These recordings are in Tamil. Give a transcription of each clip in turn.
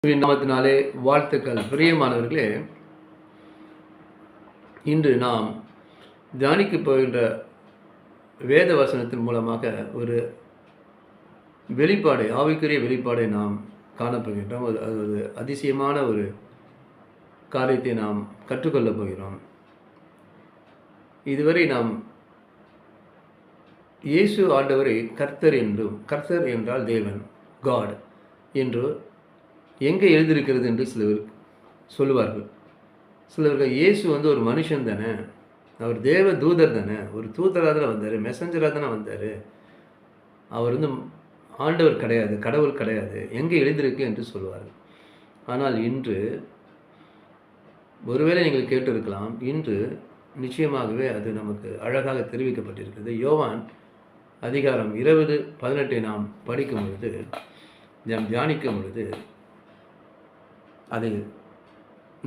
நாமத்தினாலே வாழ்த்துக்கள். பிரியமானவர்களே, இன்று நாம் தியானிக்கப் போகின்ற வேத வசனத்தின் மூலமாக ஒரு வெளிப்பாடை, ஆவிக்குரிய வெளிப்பாடை நாம் காணப்போகின்றோம். அது ஒரு அதிசயமான ஒரு காரியத்தை நாம் கற்றுக்கொள்ளப் போகிறோம். இதுவரை நாம் இயேசு ஆண்டவரை கர்த்தர் என்றும், கர்த்தர் என்றால் தேவன், காட் என்று எங்கே எழுதியிருக்கிறது என்று சிலர் சொல்லுவார்கள். சிலர்கள் இயேசு ஒரு மனுஷன் தானே, அவர் தேவ தூதர் தானே, ஒரு தூதராக தானே வந்தார், மெசஞ்சராக தானே வந்தார், அவர் ஆண்டவர் கிடையாது, கடவுள் கிடையாது, எங்கே எழுதியிருக்கு என்று சொல்லுவார்கள். ஆனால் இன்று ஒருவேளை நீங்கள் கேட்டிருக்கலாம், இன்று நிச்சயமாகவே அது நமக்கு அழகாக தெரிவிக்கப்பட்டிருக்கிறது. யோவான் அதிகாரம் 20:18 நாம் படிக்கும் பொழுது, நாம் தியானிக்கும் பொழுது அது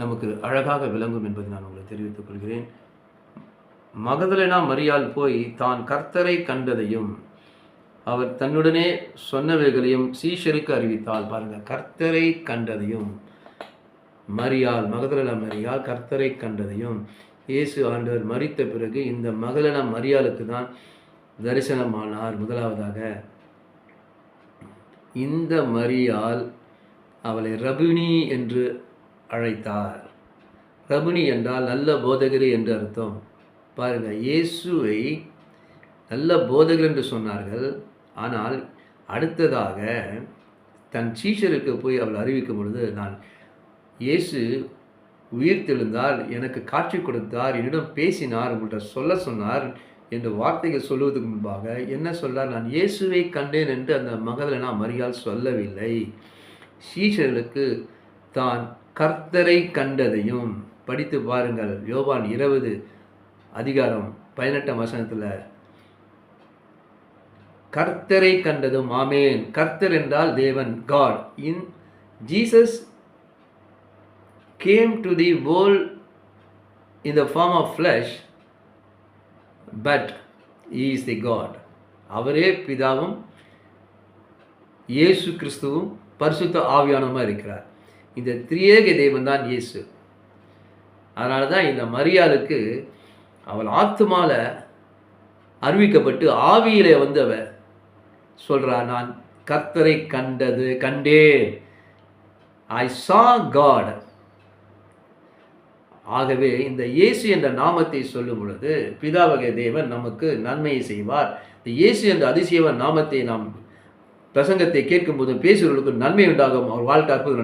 நமக்கு அழகாக விளங்கும் என்பதை நான் உங்களுக்கு தெரிவித்துக் கொள்கிறேன். மகதலேனா மரியாள் போய் தான் கர்த்தரை கண்டதையும் அவர் தன்னுடனே சொன்னவைகளையும் சீஷருக்கு அறிவித்தாள். பாருங்க, கர்த்தரை கண்டதையும் மரியாள், மகதலேனா மரியாள் கர்த்தரை கண்டதையும், இயேசு ஆண்டவர் மரித்த பிறகு இந்த மகதலேனா மரியாளுக்கு தான் தரிசனமானார். முதலாவதாக இந்த மரியாள் அவளை ரபினி என்று அழைத்தார். ரபினி என்றால் நல்ல போதகரே என்று அர்த்தம். பாருங்கள், இயேசுவை நல்ல போதகர் என்று சொன்னார்கள். ஆனால் அடுத்ததாக தன் சீஷருக்கு போய் அவள் அறிவிக்கும் பொழுது, நான் இயேசு உயிர் தெழுந்தார், எனக்கு காட்சி கொடுத்தார், என்னிடம் பேசினார், உங்கள்கிட்ட சொல்ல சொன்னார் என்ற வார்த்தைகள் சொல்லுவதற்கு முன்பாக என்ன சொன்னார்? நான் இயேசுவை கண்டேன் என்று அந்த மகதலேனா மரியாள் சொல்லவில்லை. சீஷர்களுக்கு தான் கர்த்தரை கண்டதையும் படித்து பாருங்கள். யோவான் 20:18 கர்த்தரை கண்டதும். ஆமேன். கர்த்தர் என்றால் தேவன், God. In Jesus came to the world in the form of flesh, but he is the God. அவரே பிதாவும் இயேசு கிறிஸ்துவும் பரிசுத்த ஆவியானவருமாக இருக்கிறார். இந்த திரியேக தேவன் தான் இயேசு. அதனால தான் இந்த மரியாளுக்கு அவள் ஆத்துமால அறிவிக்கப்பட்டு ஆவியிலே அவ சொல்றா, நான் கர்த்தரை கண்டேன், ஐ saw God. ஆகவே இந்த இயேசு என்ற நாமத்தை சொல்லும் பொழுது பிதாவகை தேவன் நமக்கு நன்மையை செய்வார். இந்த இயேசு என்ற அதிசயவன் நாமத்தை நாம் பிரசங்கத்தை கேட்கும் போது பேசுகிறவர்களுக்கு நன்மை உண்டாகும். அவர் வாழ்க்கை அற்புதம்.